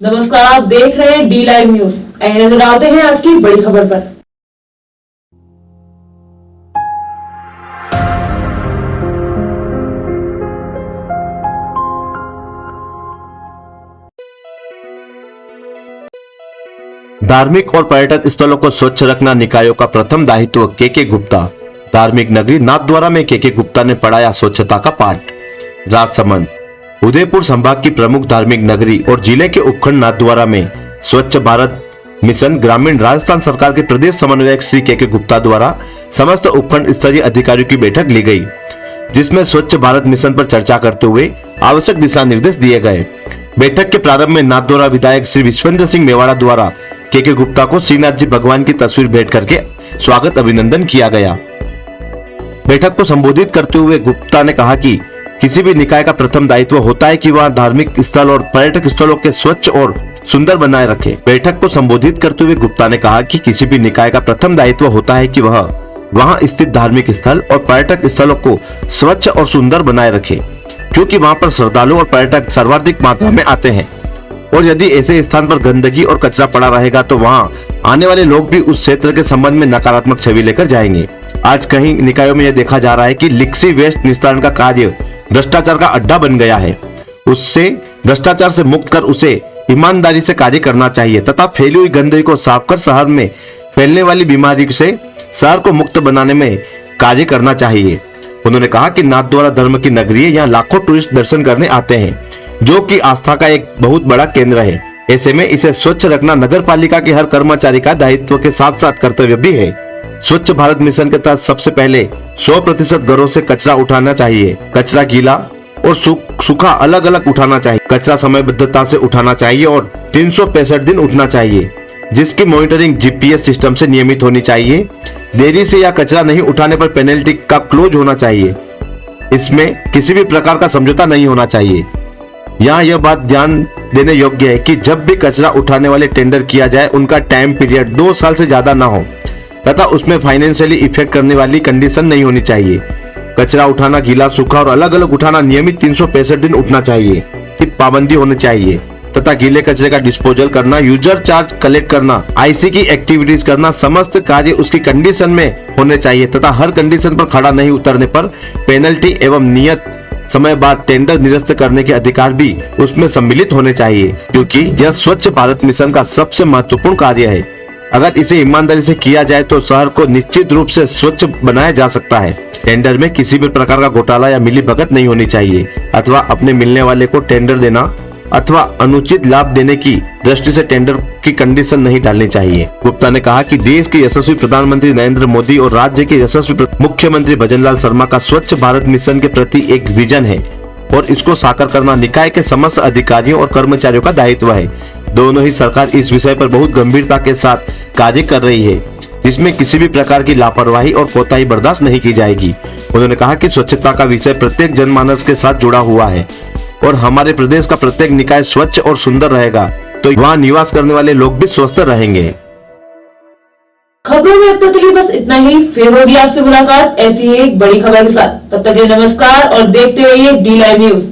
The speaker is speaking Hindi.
नमस्कार, आप देख रहे हैं डी लाइव न्यूज। आइए नजर डालते हैं आज की बड़ी खबर पर। धार्मिक और पर्यटन स्थलों को स्वच्छ रखना निकायों का प्रथम दायित्व। के गुप्ता। धार्मिक नगरी नाथद्वारा में के गुप्ता ने पढ़ाया स्वच्छता का पाठ। राजसमंद। उदयपुर संभाग की प्रमुख धार्मिक नगरी और जिले के उपखंड नाथद्वारा में स्वच्छ भारत मिशन ग्रामीण राजस्थान सरकार के प्रदेश समन्वयक श्री के गुप्ता द्वारा समस्त उपखंड स्तरीय अधिकारियों की बैठक ली गई, जिसमें स्वच्छ भारत मिशन पर चर्चा करते हुए आवश्यक दिशा निर्देश दिए गए। बैठक के प्रारंभ में नाथद्वारा विधायक श्री विश्वेंद्र सिंह मेवाड़ा द्वारा के गुप्ता को श्रीनाथ जी भगवान की तस्वीर भेंट करके स्वागत अभिनंदन किया गया। बैठक को संबोधित करते हुए गुप्ता ने कहा कि किसी भी निकाय का प्रथम दायित्व होता है कि वह धार्मिक स्थल और पर्यटक स्थलों के स्वच्छ और सुंदर बनाए रखे। बैठक को संबोधित करते हुए गुप्ता ने कहा कि किसी भी निकाय का प्रथम दायित्व होता है कि वह वहां स्थित धार्मिक स्थल और पर्यटक स्थलों को स्वच्छ और सुंदर बनाए रखे, क्योंकि वहां पर श्रद्धालु और पर्यटक सर्वाधिक मात्रा में आते हैं और यदि ऐसे स्थान पर गंदगी और कचरा पड़ा रहेगा तो वहां आने वाले लोग भी उस क्षेत्र के संबंध में नकारात्मक छवि लेकर जाएंगे। आज कई निकायों में यह देखा जा रहा है कि लिक्सी वेस्ट निस्तारण का कार्य भ्रष्टाचार का अड्डा बन गया है। उससे भ्रष्टाचार से मुक्त कर उसे ईमानदारी से कार्य करना चाहिए तथा फैली हुई गंदगी को साफ कर शहर में फैलने वाली बीमारी से शहर को मुक्त बनाने में कार्य करना चाहिए। उन्होंने कहा कि नाथद्वारा धर्म की नगरी है, यहाँ लाखों टूरिस्ट दर्शन करने आते हैं, जो कि आस्था का एक बहुत बड़ा केंद्र है। ऐसे में इसे स्वच्छ रखना नगर पालिका के हर कर्मचारी का दायित्व के साथ साथ कर्तव्य भी है। स्वच्छ भारत मिशन के तहत सबसे पहले 100% घरों से कचरा उठाना चाहिए। कचरा गीला और सूखा अलग अलग उठाना चाहिए। कचरा समयबद्धता से उठाना चाहिए और 365 दिन उठना चाहिए, जिसकी मॉनिटरिंग जीपीएस सिस्टम से नियमित होनी चाहिए। देरी से या कचरा नहीं उठाने पर पेनल्टी का क्लोज होना चाहिए। इसमें किसी भी प्रकार का समझौता नहीं होना चाहिए। यहाँ यह बात ध्यान देने योग्य है कि जब भी कचरा उठाने वाले टेंडर किया जाए, उनका टाइम पीरियड 2 साल से ज्यादा ना हो तथा उसमें फाइनेंशियली इफेक्ट करने वाली कंडीशन नहीं होनी चाहिए। कचरा उठाना गीला, सूखा और अलग अलग उठाना नियमित 365 दिन उठना चाहिए की पाबंदी होनी चाहिए तथा गीले कचरे का डिस्पोजल करना, यूजर चार्ज कलेक्ट करना, आईसी की एक्टिविटीज करना, समस्त कार्य उसकी कंडीशन में होने चाहिए तथा हर कंडीशन पर खड़ा नहीं उतरने पर पेनल्टी एवं नियत समय बाद टेंडर निरस्त करने के अधिकार भी उसमें सम्मिलित होने चाहिए, क्योंकि यह स्वच्छ भारत मिशन का सबसे महत्वपूर्ण कार्य है। अगर इसे ईमानदारी से किया जाए तो शहर को निश्चित रूप से स्वच्छ बनाया जा सकता है। टेंडर में किसी भी प्रकार का घोटाला या मिलीभगत नहीं होनी चाहिए अथवा अपने मिलने वाले को टेंडर देना अथवा अनुचित लाभ देने की दृष्टि से टेंडर की कंडीशन नहीं डालनी चाहिए। गुप्ता ने कहा कि देश के यशस्वी प्रधानमंत्री नरेंद्र मोदी और राज्य के यशस्वी मुख्यमंत्री भजनलाल शर्मा का स्वच्छ भारत मिशन के प्रति एक विजन है और इसको साकार करना निकाय के समस्त अधिकारियों और कर्मचारियों का दायित्व है। दोनों ही सरकार इस विषय पर बहुत गंभीरता के साथ कार्य कर रही है, जिसमें किसी भी प्रकार की लापरवाही और कोताही बर्दाश्त नहीं की जाएगी। उन्होंने कहा कि स्वच्छता का विषय प्रत्येक जनमानस के साथ जुड़ा हुआ है और हमारे प्रदेश का प्रत्येक निकाय स्वच्छ और सुंदर रहेगा तो वहाँ निवास करने वाले लोग भी स्वस्थ रहेंगे। खबरों में अब तक के लिए बस इतना ही। फिर होगी आपसे मुलाकात ऐसी ही एक बड़ी खबर के साथ। तब तक के लिए नमस्कार और देखते रहिए डी लाइव न्यूज।